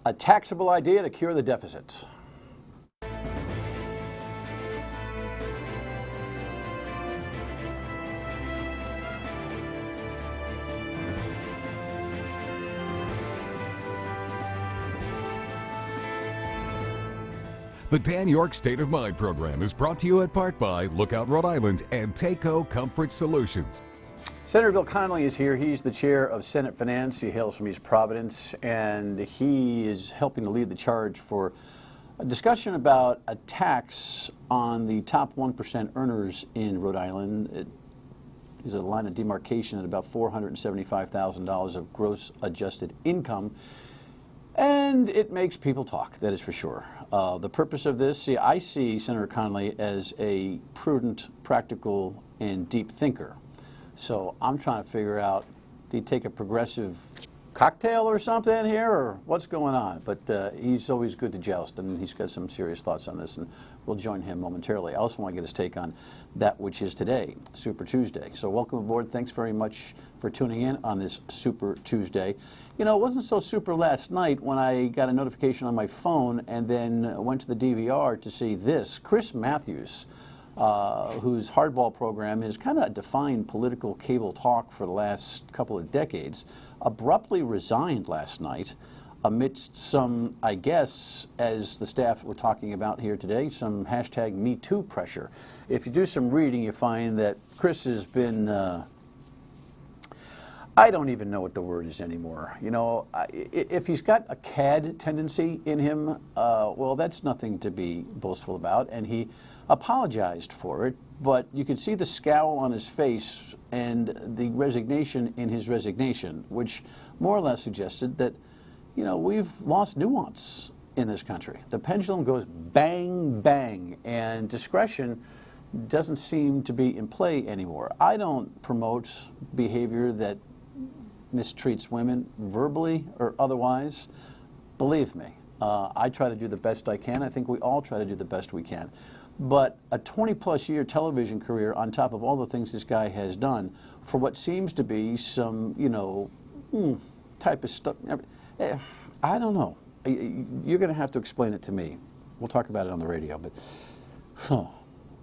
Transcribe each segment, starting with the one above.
A taxable idea to cure the deficits. The Dan Yorke State of Mind program is brought to you in part by Lookout Rhode Island and Takeo Comfort Solutions. Senator Bill Conley is here. He's the chair of Senate Finance. He hails from East Providence, and he is helping to lead the charge for a discussion about a tax on the top 1% earners in Rhode Island. It is a line of demarcation at about $475,000 of gross adjusted income. And it makes people talk, that is for sure. The purpose of this, I see Senator Conley as a prudent, practical, and deep thinker. So I'm trying to figure out, do you take a progressive cocktail or something here, or what's going on? But he's always good to joust, and he's got some serious thoughts on this, and we'll join him momentarily. I also want to get his take on that which is today, Super Tuesday. So welcome aboard. Thanks very much for tuning in on this Super Tuesday. You know, it wasn't so super last night when I got a notification on my phone and then went to the DVR to see this. Chris Matthews, whose hardball program has kind of defined political cable talk for the last couple of decades, abruptly resigned last night amidst some, I guess, as the staff were talking about here today, some hashtag #MeToo pressure. If you do some reading, you find that Chris has been, I don't even know what the word is anymore. You know, if he's got a cad tendency in him, well, that's nothing to be boastful about, and he apologized for it, but you could see the scowl on his face and the resignation in his resignation, which more or less suggested that, you know, we've lost nuance in this country. The pendulum goes bang, bang, and discretion doesn't seem to be in play anymore. I don't promote behavior that mistreats women verbally or otherwise. Believe me, I try to do the best I can. I think we all try to do the best we can. But a 20-plus year television career on top of all the things this guy has done for what seems to be some, you know, type of stuff. I don't know. You're going to have to explain it to me. We'll talk about it on the radio, but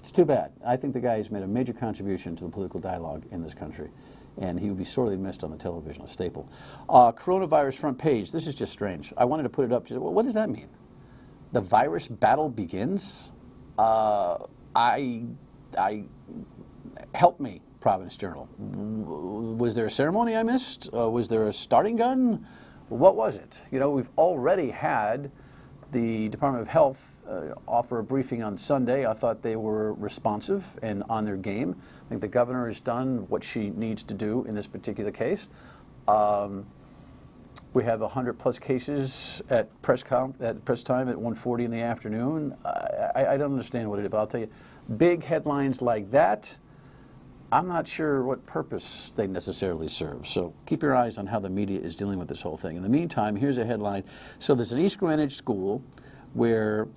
it's too bad. I think the guy has made a major contribution to the political dialogue in this country, and he would be sorely missed on the television, a staple. Coronavirus front page. This is just strange. I wanted to put it up. Well, what does that mean? The virus battle begins? Help me, Providence Journal. Was there a ceremony I missed? Was there a starting gun? What was it? You know, we've already had the Department of Health offer a briefing on Sunday. I thought they were responsive and on their game. I think the governor has done what she needs to do in this particular case. We have 100-plus cases at press time at 1:40 in the afternoon. I don't understand what it is, but I'll tell you, big headlines like that, I'm not sure what purpose they necessarily serve. So keep your eyes on how the media is dealing with this whole thing. In the meantime, here's a headline. So there's an East Greenwich school where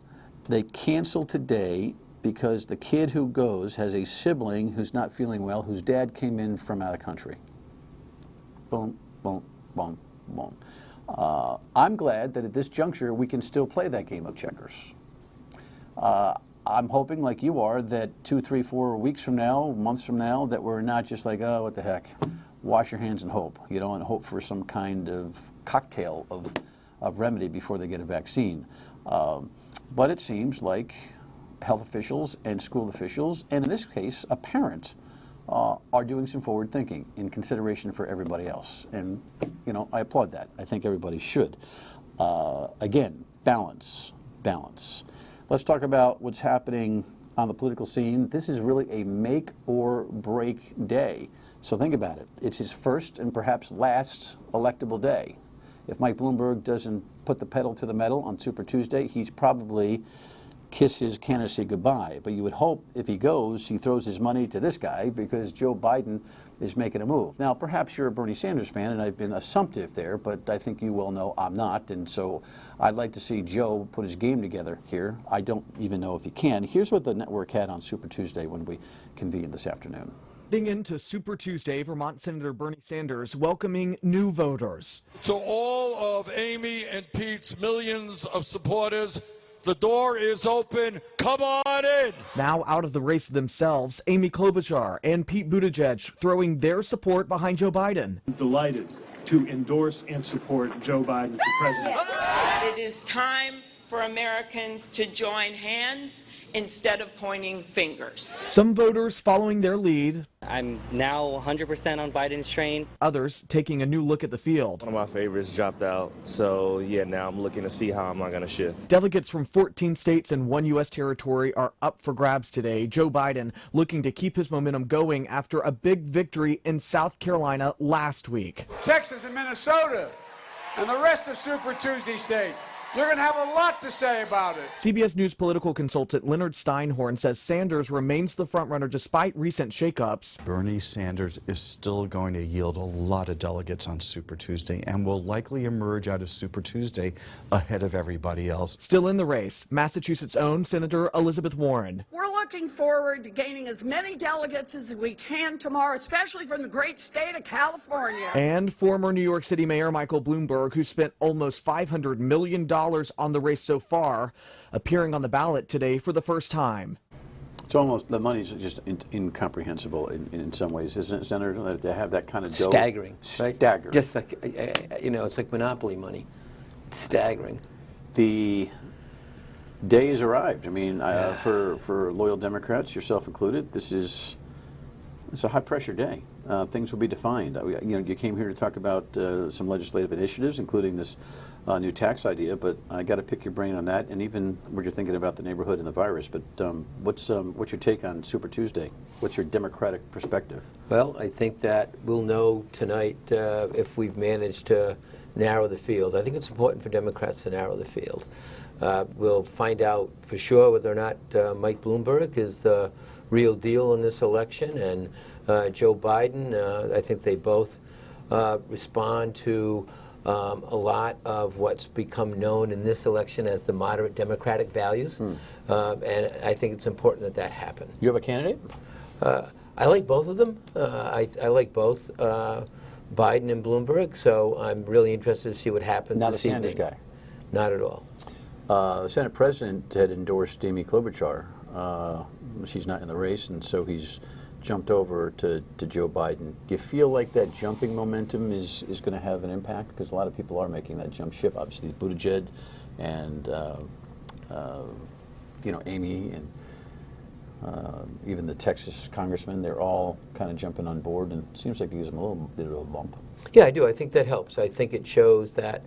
they canceled today because the kid who goes has a sibling who's not feeling well, whose dad came in from out of country. Boom, boom, boom. I'm glad that at this juncture we can still play that game of checkers. I'm hoping, like you are, that 2, 3, 4 weeks from now, months from now, that we're not just like, oh, what the heck, wash your hands and hope, you know, and hope for some kind of cocktail of remedy before they get a vaccine. But it seems like health officials and school officials, and in this case, a parent, are doing some forward thinking in consideration for everybody else. And, you know, I applaud that. I think everybody should. Again, balance. Let's talk about what's happening on the political scene. This is really a make or break day. So think about it. It's his first and perhaps last electable day. If Mike Bloomberg doesn't put the pedal to the metal on Super Tuesday, he's probably kiss his candidacy goodbye. But you would hope if he goes, he throws his money to this guy because Joe Biden is making a move. Now, perhaps you're a Bernie Sanders fan, and I've been assumptive there, but I think you well know I'm not. And so I'd like to see Joe put his game together here. I don't even know if he can. Here's what the network had on Super Tuesday when we convened this afternoon. Heading into Super Tuesday, Vermont Senator Bernie Sanders welcoming new voters. To all of Amy and Pete's millions of supporters, the door is open. Come on in. Now out of the race themselves, Amy Klobuchar and Pete Buttigieg throwing their support behind Joe Biden. I'm delighted to endorse and support Joe Biden for president. It is time for Americans to join hands instead of pointing fingers. Some voters following their lead, I'm now 100% on Biden's train. others taking a new look at the field. One of my favorites dropped out, so yeah, now I'm looking to see how am I going to shift. Delegates from 14 states and 1 U.S. territory are up for grabs today. Joe Biden looking to keep his momentum going after a big victory in South Carolina last week. Texas and Minnesota and the rest of Super Tuesday states. You're going to have a lot to say about it. CBS News political consultant Leonard Steinhorn says Sanders remains the frontrunner despite recent shakeups. Bernie Sanders is still going to yield a lot of delegates on Super Tuesday and will likely emerge out of Super Tuesday ahead of everybody else. Still in the race, Massachusetts' own Senator Elizabeth Warren. We're looking forward to gaining as many delegates as we can tomorrow, especially from the great state of California. And former New York City Mayor Michael Bloomberg, who spent almost $500 million on the race so far, appearing on the ballot today for the first time. It's almost, the money's just incomprehensible in some ways, isn't it, Senator? To have that kind of dough. Staggering. Right? Staggering. Just like, it's like Monopoly money. It's staggering. The day has arrived. I mean, for loyal Democrats, yourself included, it's a high-pressure day. Things will be defined. You came here to talk about some legislative initiatives, including this new tax idea, but I got to pick your brain on that, and even what you're thinking about the neighborhood and the virus. But what's your take on Super Tuesday? What's your Democratic perspective? Well, I think that we'll know tonight if we've managed to narrow the field. I think it's important for Democrats to narrow the field. We'll find out for sure whether or not Mike Bloomberg is the real deal in this election, and Joe Biden. I think they both respond to a lot of what's become known in this election as the moderate Democratic values, and I think it's important that that happen. You have a candidate? I like both of them. I like both Biden and Bloomberg, so I'm really interested to see what happens Not this a Sanders evening. guy? Not at all. The Senate President had endorsed Amy Klobuchar. She's not in the race, and so he's jumped over to Joe Biden. Do you feel like that jumping momentum is going to have an impact? Because a lot of people are making that jump ship. Obviously, Buttigieg and Amy and even the Texas congressman, they're all kind of jumping on board, and it seems like it gives them a little bit of a bump. Yeah, I do. I think that helps. I think it shows that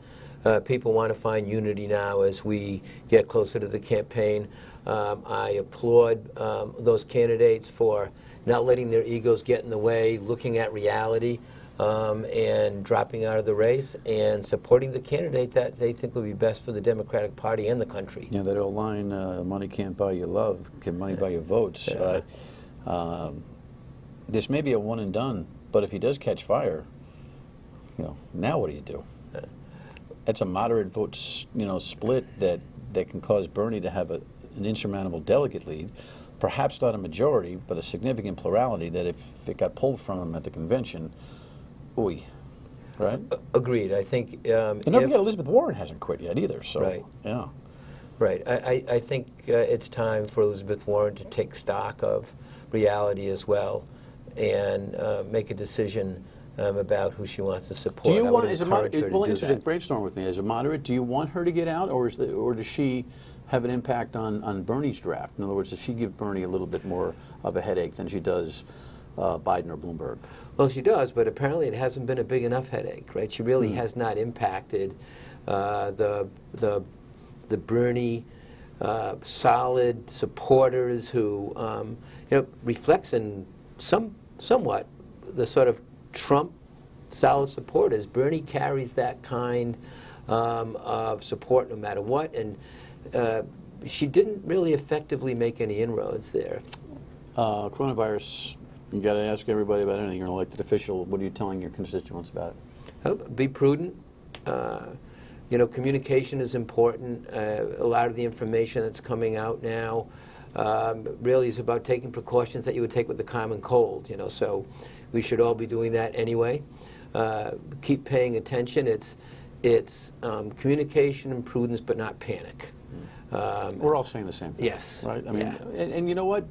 people want to find unity now as we get closer to the campaign. I applaud those candidates for not letting their egos get in the way, looking at reality, and dropping out of the race and supporting the candidate that they think will be best for the Democratic Party and the country. Yeah, that old line, money can't buy you love, can money buy you votes. This may be a one and done, but if he does catch fire, now what do you do? That's a moderate vote split that can cause Bernie to have an insurmountable delegate lead. Perhaps not a majority, but a significant plurality that if it got pulled from him at the convention, right? Agreed. I think. And don't forget, Elizabeth Warren hasn't quit yet either. So, right. Yeah. Right. I think it's time for Elizabeth Warren to take stock of reality as well, and make a decision about who she wants to support. Do you want, as a moderate? Well, interesting. Brainstorm with me. As a moderate, do you want her to get out, or does she have an impact on Bernie's draft? In other words, does she give Bernie a little bit more of a headache than she does Biden or Bloomberg? Well, she does, but apparently it hasn't been a big enough headache, right? She really has not impacted the Bernie solid supporters who reflects in somewhat the sort of Trump solid supporters. Bernie carries that kind of support no matter what, and she didn't really effectively make any inroads there. Coronavirus, you got to ask everybody about anything. You're an elected official. What are you telling your constituents about it? Be prudent. Communication is important. A lot of the information that's coming out now really is about taking precautions that you would take with the common cold. So we should all be doing that anyway. Keep paying attention. It's communication and prudence, but not panic. We're all saying the same thing. Yes. Right? I mean, and you know what?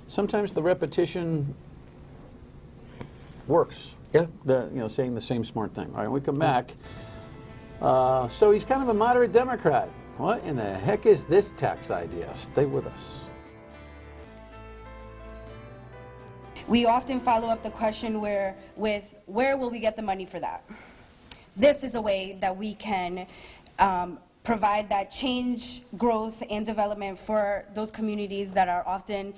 Sometimes the repetition works. Yeah. Saying the same smart thing. All right, we come back. So he's kind of a moderate Democrat. What in the heck is this tax idea? Stay with us. We often follow up the question where will we get the money for that? This is a way that we can provide that change, growth, and development for those communities that are often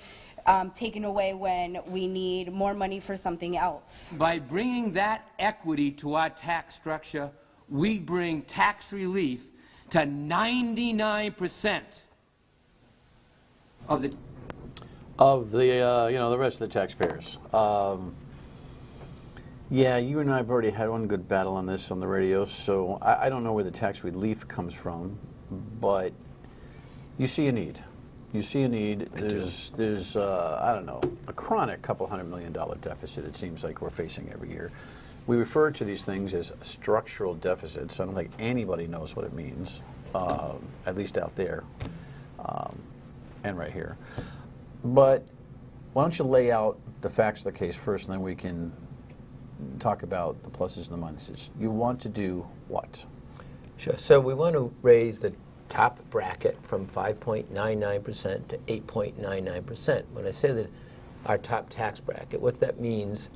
taken away when we need more money for something else. By bringing that equity to our tax structure, we bring tax relief to 99% of the the rest of the taxpayers. Yeah, you and I have already had one good battle on this on the radio, so I don't know where the tax relief comes from, but you see a need. You see a need. There's I don't know, a chronic $200 million deficit it seems like we're facing every year. We refer to these things as structural deficits. I don't think anybody knows what it means, at least out there and right here. But why don't you lay out the facts of the case first, and then we can talk about the pluses and the minuses. You want to do what? Sure. So we want to raise the top bracket from 5.99% to 8.99%. When I say that our top tax bracket, what that means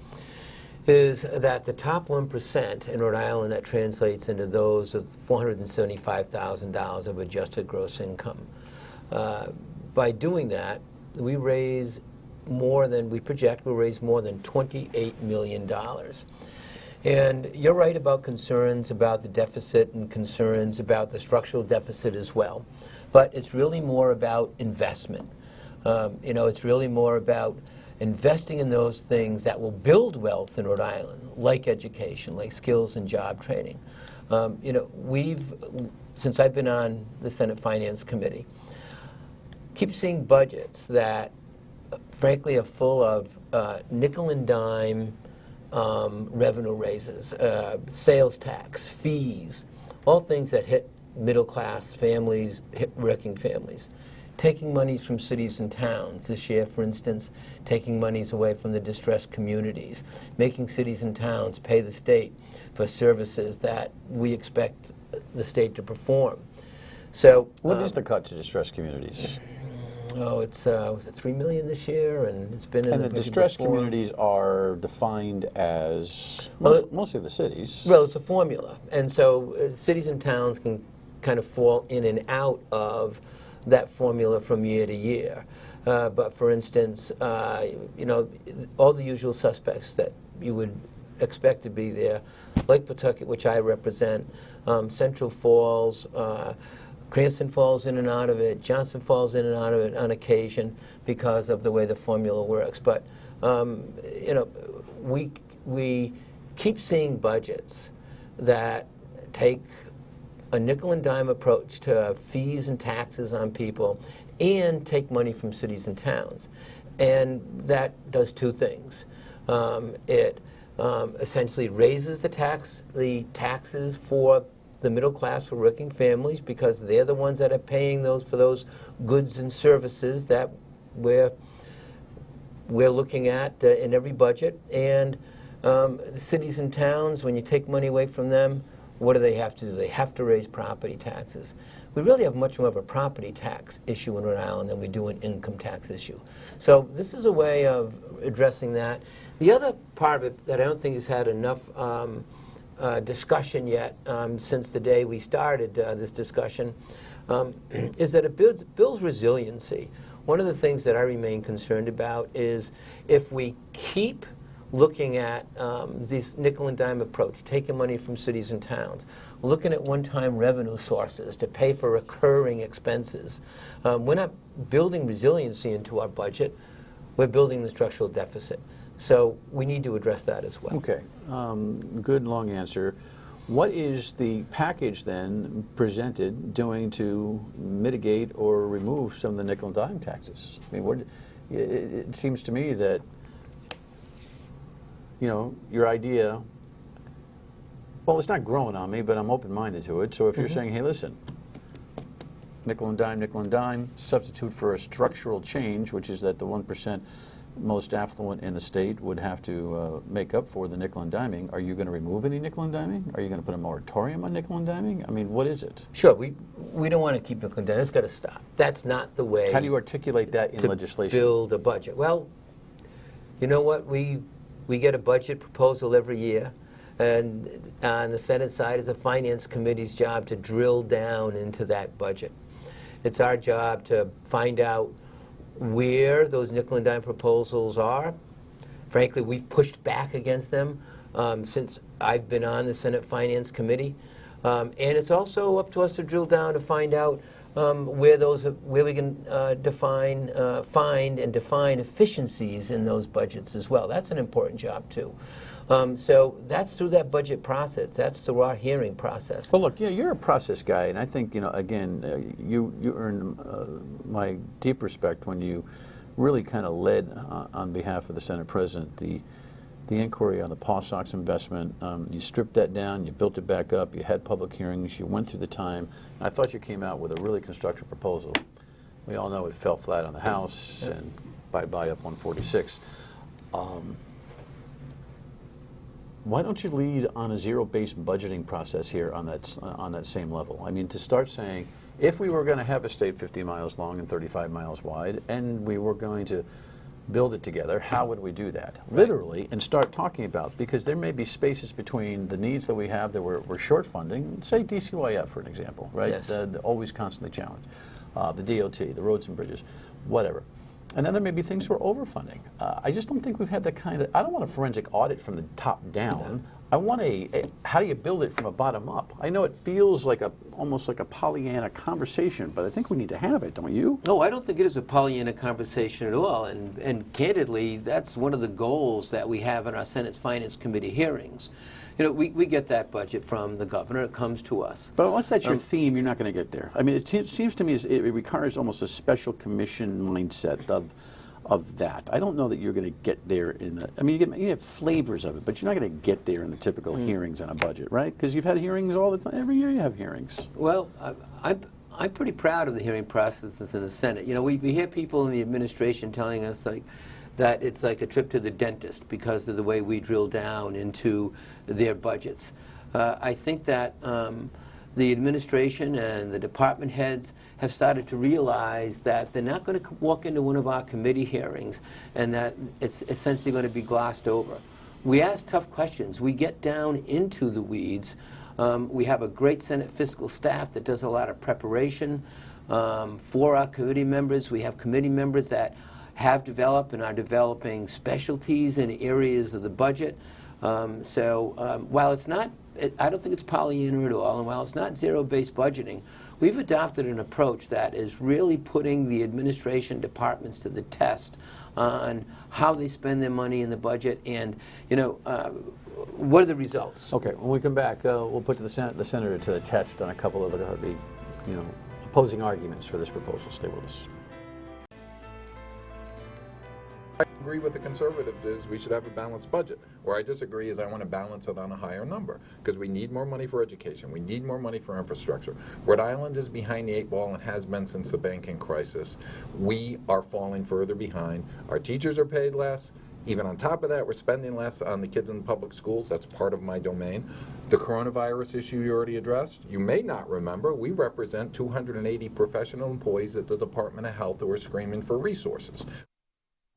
is that the top 1% in Rhode Island, that translates into those with $475,000 of adjusted gross income. By doing that, we raise more than we project. We'll raise more than $28 million. And you're right about concerns about the deficit and concerns about the structural deficit as well. But it's really more about investment. It's really more about investing in those things that will build wealth in Rhode Island, like education, like skills and job training. Since I've been on the Senate Finance Committee, keep seeing budgets that, frankly, are full of nickel and dime revenue raises, sales tax, fees, all things that hit middle-class families, hit working families. Taking monies from cities and towns. This year, for instance, taking monies away from the distressed communities, making cities and towns pay the state for services that we expect the state to perform. So, what is the cut to distressed communities? Oh, it's was it $3 million this year, and it's been. And the distressed communities are defined as mostly the cities. Well, it's a formula, and so cities and towns can kind of fall in and out of that formula from year to year. But for instance, all the usual suspects that you would expect to be there, Lake Pawtucket, which I represent, Central Falls. Cranston falls in and out of it. Johnson falls in and out of it on occasion because of the way the formula works. But we keep seeing budgets that take a nickel and dime approach to fees and taxes on people, and take money from cities and towns, and that does two things. It essentially raises the taxes for the middle class, for working families, because they're the ones that are paying for those goods and services that we're looking at in every budget. And the cities and towns, when you take money away from them, what do? They have to raise property taxes. We really have much more of a property tax issue in Rhode Island than we do an income tax issue. So this is a way of addressing that. The other part of it that I don't think has had enough discussion yet since the day we started this discussion is that it builds resiliency. One of the things that I remain concerned about is if we keep looking at this nickel and dime approach, taking money from cities and towns, looking at one-time revenue sources to pay for recurring expenses, we're not building resiliency into our budget, we're building the structural deficit. So we need to address that as well. Okay, good long answer. What is the package then presented doing to mitigate or remove some of the nickel and dime taxes? I mean, it seems to me that, you know, your idea, well, it's not growing on me, but I'm open-minded to it. So if you're saying, hey, listen, nickel and dime, substitute for a structural change, which is that the 1% most affluent in the state would have to make up for the nickel and diming. Are you going to remove any nickel and diming? Are you going to put a moratorium on nickel and diming? I mean, what is it? Sure, we don't want to keep nickel and diming. It's got to stop. That's not the way. How do you articulate that in legislation? Build a budget. Well, you know what? We get a budget proposal every year, and on the Senate side is the Finance Committee's job to drill down into that budget. It's our job to find out where those nickel and dime proposals are. Frankly, we've pushed back against them since I've been on the Senate Finance Committee. And it's also up to us to drill down to find out where we can find and define efficiencies in those budgets as well. That's an important job too. So that's through that budget process. That's through our hearing process. Well, look, you're a process guy, and I think, again, you earned my deep respect when you really kind of led on behalf of the Senate President the inquiry on the PawSox investment. You stripped that down, you built it back up, you had public hearings, you went through the time. I thought you came out with a really constructive proposal. We all know it fell flat on the House, and bye-bye up 146. Why don't you lead on a zero-based budgeting process here on that same level? I mean, to start saying, if we were going to have a state 50 miles long and 35 miles wide, and we were going to build it together, how would we do that? Right. Literally, and start talking about, because there may be spaces between the needs that we have that we're short funding, say DCYF for an example, right? Yes. Always constantly challenged. The DOT, the roads and bridges, whatever. And then there may be things we're overfunding. I just don't think we've had the kind of, I don't want a forensic audit from the top down. I want how do you build it from a bottom up? I know it feels like almost like a Pollyanna conversation, but I think we need to have it, don't you? No, I don't think it is a Pollyanna conversation at all. And candidly, that's one of the goals that we have in our Senate Finance Committee hearings. You know, we get that budget from the governor. It comes to us. But unless that's your theme, you're not going to get there. I mean, it seems to me it requires almost a special commission mindset of that. I don't know that you're going to get there I mean, you have flavors of it, but you're not going to get there in the typical hearings on a budget, right? Because you've had hearings all the time. Every year you have hearings. Well, I'm pretty proud of the hearing processes in the Senate. You know, we hear people in the administration telling us that it's like a trip to the dentist because of the way we drill down into their budgets. I think that the administration and the department heads have started to realize that they're not going to walk into one of our committee hearings and that it's essentially going to be glossed over. We ask tough questions. We get down into the weeds. We have a great Senate fiscal staff that does a lot of preparation for our committee members. We have committee members that have developed and are developing specialties in areas of the budget. While it's not, I don't think it's Pollyanna at all, and while it's not zero-based budgeting, we've adopted an approach that is really putting the administration departments to the test on how they spend their money in the budget and, you know, what are the results. Okay, when we come back, we'll put the senator to the test on a couple of the opposing arguments for this proposal. Stay with us. I agree with the conservatives is we should have a balanced budget. Where I disagree is I want to balance it on a higher number because we need more money for education. We need more money for infrastructure. Rhode Island is behind the 8 ball and has been since the banking crisis. We are falling further behind. Our teachers are paid less. Even on top of that, we're spending less on the kids in public schools. That's part of my domain. The coronavirus issue you already addressed. You may not remember, we represent 280 professional employees at the Department of Health who are screaming for resources.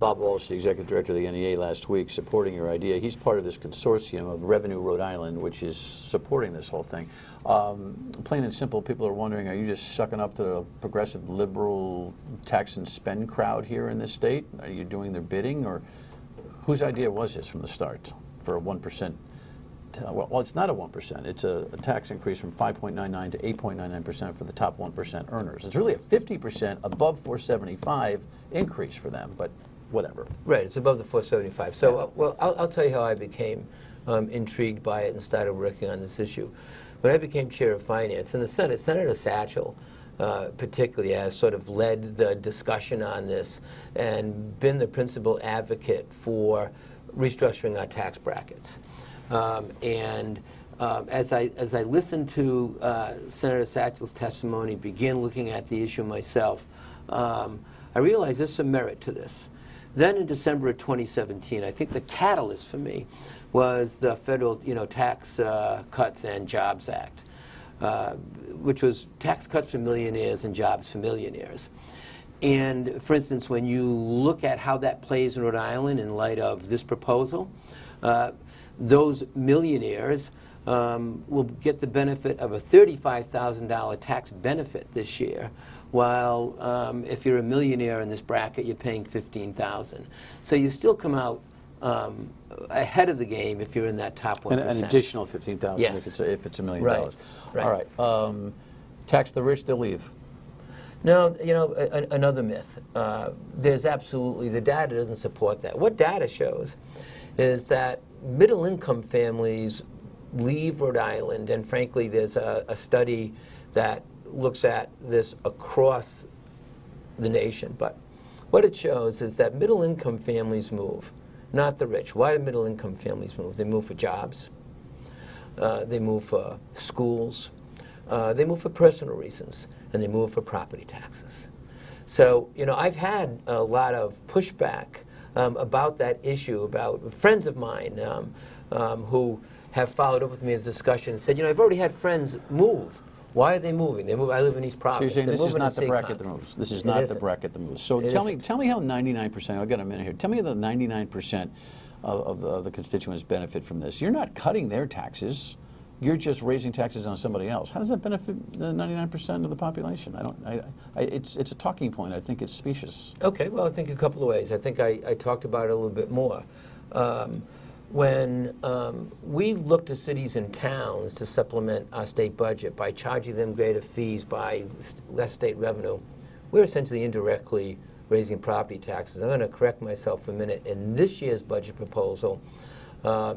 Bob Walsh, the executive director of the NEA, last week supporting your idea. He's part of this consortium of Revenue Rhode Island, which is supporting this whole thing. Plain and simple, people are wondering, are you just sucking up to the progressive liberal tax and spend crowd here in this state? Are you doing their bidding? Or whose idea was this from the start for a 1%? Well, it's not a 1%. It's a tax increase from 5.99 to 8.99% for the top 1% earners. It's really a 50% above 475 increase for them, but whatever. Right, it's above the 475. So, well, I'll tell you how I became intrigued by it and started working on this issue. When I became chair of finance in the Senate, Senator Satchel particularly has sort of led the discussion on this and been the principal advocate for restructuring our tax brackets. As I listened to Senator Satchel's testimony, began looking at the issue myself, I realized there's some merit to this. Then in December of 2017, I think the catalyst for me was the federal Tax Cuts and Jobs Act, which was tax cuts for millionaires and jobs for millionaires. And for instance, when you look at how that plays in Rhode Island in light of this proposal, those millionaires will get the benefit of a $35,000 tax benefit this year, while if you're a millionaire in this bracket, you're paying $15,000. So you still come out ahead of the game if you're in that top 1%. An additional $15,000 yes. if it's $1 million. Right. All right. Tax the rich, they'll leave. No, another myth. There's absolutely, the data doesn't support that. What data shows is that middle-income families leave Rhode Island, and frankly, there's a study that looks at this across the nation. But what it shows is that middle-income families move, not the rich. Why do middle-income families move? They move for jobs. They move for schools. They move for personal reasons, and they move for property taxes. So, I've had a lot of pushback about that issue, about friends of mine who have followed up with me in the discussion and said, I've already had friends move. Why are they moving? They move. I live in East Providence. So you're saying this is not the bracket that moves. This is not the bracket that moves. So tell me how 99%, I've got a minute here, tell me how the 99% of the constituents benefit from this. You're not cutting their taxes. You're just raising taxes on somebody else. How does that benefit the 99% of the population? It's a talking point. I think it's specious. Okay, well, I think a couple of ways. I think I talked about it a little bit more. When we look to cities and towns to supplement our state budget by charging them greater fees, by less state revenue, we're essentially indirectly raising property taxes. I'm going to correct myself for a minute. In this year's budget proposal,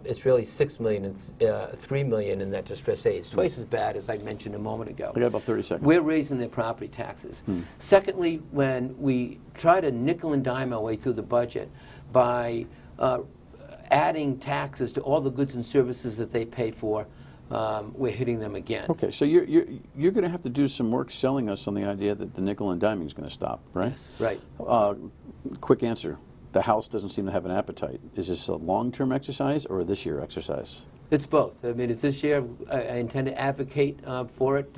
it's really $6 million and $3 million in that distress aid. It's twice as bad as I mentioned a moment ago. I got about 30 seconds. We're raising their property taxes. Secondly, when we try to nickel and dime our way through the budget by adding taxes to all the goods and services that they pay for, we're hitting them again. Okay, so you're going to have to do some work selling us on the idea that the nickel and diming is going to stop, right? Yes, right. Quick answer. The House doesn't seem to have an appetite. Is this a long-term exercise or a this-year exercise? It's both. I mean, it's this year. I intend to advocate for it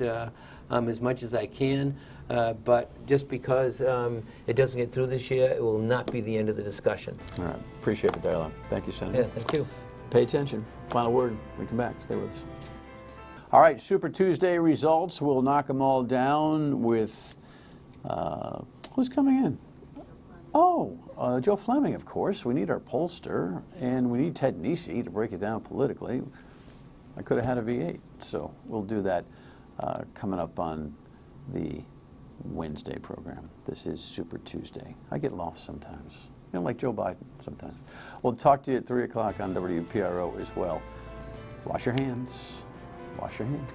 as much as I can. But just because it doesn't get through this year, it will not be the end of the discussion. All right. Appreciate the dialogue. Thank you, Senator. Yeah, thank you. Pay attention. Final word. When we come back. Stay with us. All right. Super Tuesday results. We'll knock them all down with who's coming in? Oh, Joe Fleming, of course. We need our pollster, and we need Ted Nesi to break it down politically. I could have had a V8, so we'll do that coming up on the Wednesday program. This is Super Tuesday. I get lost sometimes. Like Joe Biden sometimes. We'll talk to you at 3 o'clock on WPRO as well. Wash your hands. Wash your hands.